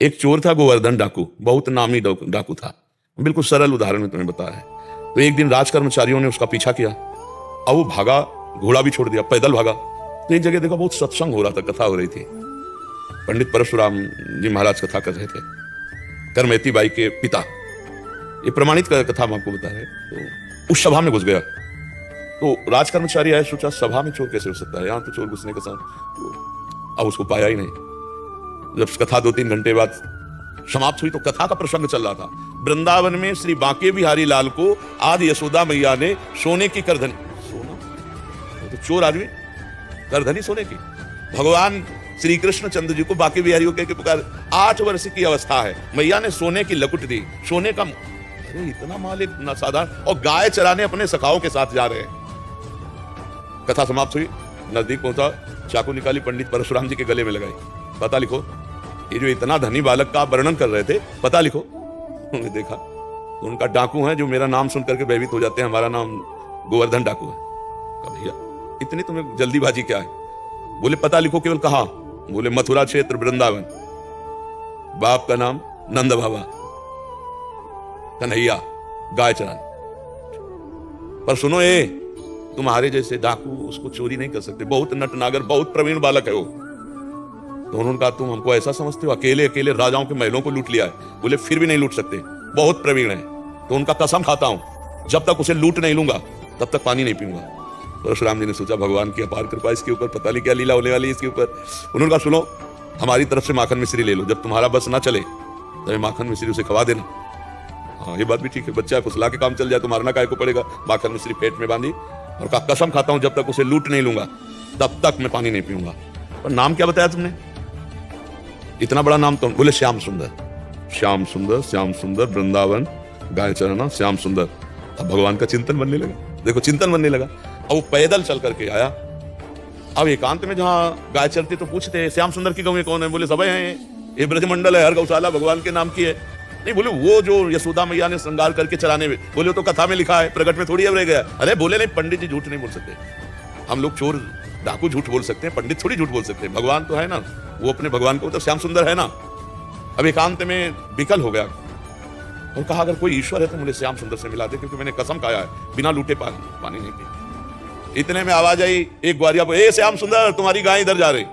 एक चोर था गोवर्धन डाकू, बहुत नामी डाकू था। बिल्कुल सरल उदाहरण में तुम्हें बताया है। तो एक दिन राज कर्मचारियों ने उसका पीछा किया और वो भागा, घोड़ा भी छोड़ दिया, पैदल भागा। तो एक जगह देखा बहुत सत्संग हो रहा था, कथा हो रही थी। पंडित परशुराम जी महाराज कथा कर रहे थे, करमेती बाई के पिता। ये प्रमाणित कथा हम आपको बता रहे। तो उस सभा में घुस गया। तो राज कर्मचारी आया, सोचा सभा में चोर कैसे हो सकता है, यहाँ तो चोर घुसने के साथ। तो अब उसको पाया ही नहीं। जब कथा 2-3 घंटे बाद समाप्त हुई तो कथा का प्रसंग चल रहा था। वृंदावन में श्री बांके बिहारी लाल को आदि यशोदा मैया ने सोने की करधनी, सोना तो चोर आदमी, करधनी सोने की। भगवान श्री कृष्ण चंद्र जी को बांके बिहारी को कहकर पुकार, 8 वर्ष की अवस्था है, मैया ने सोने की लकुट दी, सोने का। अरे इतना मालिक न साधारण। और गाय चराने अपने सखाओं के साथ जा रहे हैं। कथा समाप्त हुई, नजदीक पहुंचा, चाकू निकाली, पंडित परशुराम जी के गले में लगाई, पता लिखो। ये जो इतना धनी बालक का वर्णन कर रहे थे, पता लिखो। उन्होंने देखा तो उनका डाकू है जो मेरा नाम सुन करके भयभीत हो जाते हैं, हमारा नाम गोवर्धन डाकू है। कहा भैया इतनी तुम्हें जल्दीबाजी क्या है? बोले पता लिखो। केवल कहा? बोले मथुरा क्षेत्र वृंदावन, बाप का नाम नंद बाबा, कन्हैया, गाय चराने। पर सुनो, ये तुम्हारे जैसे डाकू उसको चोरी नहीं कर सकते, बहुत नटनागर, बहुत प्रवीण बालक है वो। तो उन्होंने कहा तुम हमको ऐसा समझते हो, अकेले अकेले राजाओं के महलों को लूट लिया है। बोले फिर भी नहीं लूट सकते, बहुत प्रवीण है। तो उनका कसम खाता हूं, जब तक उसे लूट नहीं लूंगा तब तक पानी नहीं पीऊंगा। परशुराम जी ने सोचा भगवान की अपार कृपा इसके ऊपर, पता नहीं क्या लीला होने वाली है इसके ऊपर। उन्होंने कहा सुनो, हमारी तरफ से माखन मिश्री ले लो, जब तुम्हारा बस ना चले तो माखन मिश्री उसे खवा देना। हाँ ये बात भी ठीक है, बच्चा फुसला के काम चल जाए तो मारना काय को पड़ेगा। माखन मिश्री पेट में बांधी और कहा कसम खाता हूं जब तक उसे लूट नहीं लूंगा तब तक मैं पानी नहीं पीऊंगा। पर नाम क्या बताया तुमने? इतना बड़ा नाम तो? बोले श्याम सुंदर। श्याम सुंदर, श्याम सुंदर, वृंदावन, गाय चराना, श्याम सुंदर। अब भगवान का चिंतन बनने लगा, देखो चिंतन बनने लगा। अब वो पैदल चल करके आया। अब एकांत में जहां गाय चरती तो पूछते श्याम सुंदर की गौएं कौन है? बोले सब हैं, ये ब्रजमंडल है, हर गौशाला भगवान के नाम की है। नहीं, बोले वो जो यशोदा मैया ने श्रृंगार करके चराने में। बोले तो कथा में लिखा है, प्रकट में थोड़ी अब रह गया। अरे बोले नहीं, पंडित जी झूठ नहीं बोल सकते। हम लोग चोर डाकू झूठ बोल सकते हैं, पंडित थोड़ी झूठ बोल सकते हैं। भगवान तो है ना, वो अपने भगवान को तो श्याम सुंदर है ना। अब एकांत में विकल हो गया और कहा अगर कोई ईश्वर है तो मुझे श्याम सुंदर से मिला दे, क्योंकि मैंने कसम खाया है बिना लूटे पानी नहीं पी। इतने में आवाज आई एक ग्वारिया को, ए श्याम सुंदर तुम्हारी गाय इधर जा रही।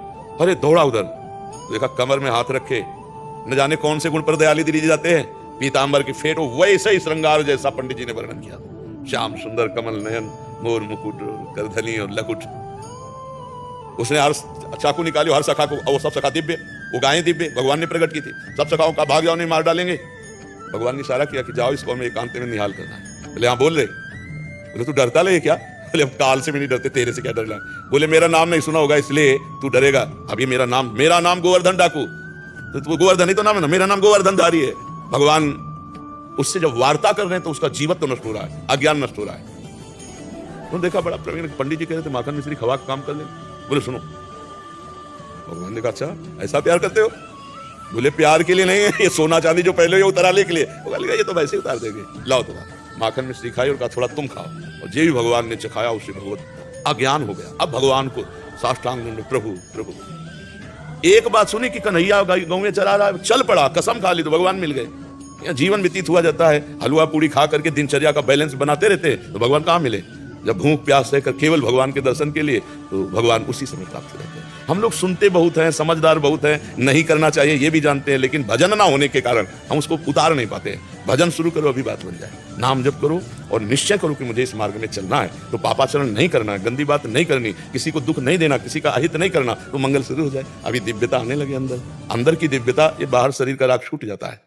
अरे दौड़ा उधर, देखा कमर में हाथ रखे, न जाने कौन से गुण पर दयाली दिए जाते हैं, पीतांबर की फेट, वैसे ही श्रृंगार जैसा पंडित जी ने वर्णन किया। श्याम सुंदर, कमल नयन, मोर मुकुट, करधनी और लकुट। उसने हर चाकू निकाली, हर सखा को, वो सब सखा दिव्य, वो गायें दिव्य, भगवान ने प्रकट की थी। सब सखाओं का भाग जाओ नहीं मार डालेंगे। भगवान ने इशारा किया कि जाओ इसको हमें एकांत में निहाल करना है। बोले हाँ बोल रहे। बोले तू डरता ले क्या? बोले हम काल से भी नहीं डरते, तेरे से क्या डरना। बोले मेरा नाम नहीं सुना होगा इसलिए तू डरेगा। अभी मेरा नाम गोवर्धन डाकू, तो तू गोवर्धन ही तो नाम है ना, मेरा नाम गोवर्धन धारी है। भगवान उससे जब वार्ता कर रहे हैं तो उसका जीवन तो नष्ट हो रहा है, अज्ञान नष्ट हो रहा है। तो देखा बड़ा प्रवीण पंडित जी कह रहे थे माखन मिश्री खवा काम कर ले। बोले सुनो, भगवान ने कहा अच्छा ऐसा प्यार करते हो? बोले प्यार के लिए नहीं है, ये सोना चांदी जो पहले उतारने के लिए। ये तो वैसे ही उतार देंगे, लाओ तुम्हारा। माखन मिश्री खाई और कहा थोड़ा तुम खाओ। और जे भी भगवान ने चखाया उससे भगवत अज्ञान हो गया। अब भगवान को साष्टांग दंड, प्रभु प्रभु। एक बात सुनी कि कन्हैया गाँव में चला रहा है, चल पड़ा, कसम खा ली तो भगवान मिल गए। यहाँ जीवन व्यतीत हुआ जाता है, हलवा पूड़ी खा करके दिनचर्या का बैलेंस बनाते रहते तो भगवान कहाँ मिले? जब भूख प्यास रहकर केवल भगवान के दर्शन के लिए, तो भगवान उसी समय प्राप्त हो जाते हैं। हम लोग सुनते बहुत हैं, समझदार बहुत हैं, नहीं करना चाहिए ये भी जानते हैं, लेकिन भजन ना होने के कारण हम उसको उतार नहीं पाते हैं। भजन शुरू करो, अभी बात बन जाए। नाम जप करो और निश्चय करो कि मुझे इस मार्ग में चलना है, तो पापाचरण नहीं करना है, गंदी बात नहीं करनी, किसी को दुख नहीं देना, किसी का अहित नहीं करना, तो मंगल शुरू हो जाए। अभी दिव्यता आने लगे अंदर की दिव्यता, ये बाहर शरीर का राग छूट जाता है।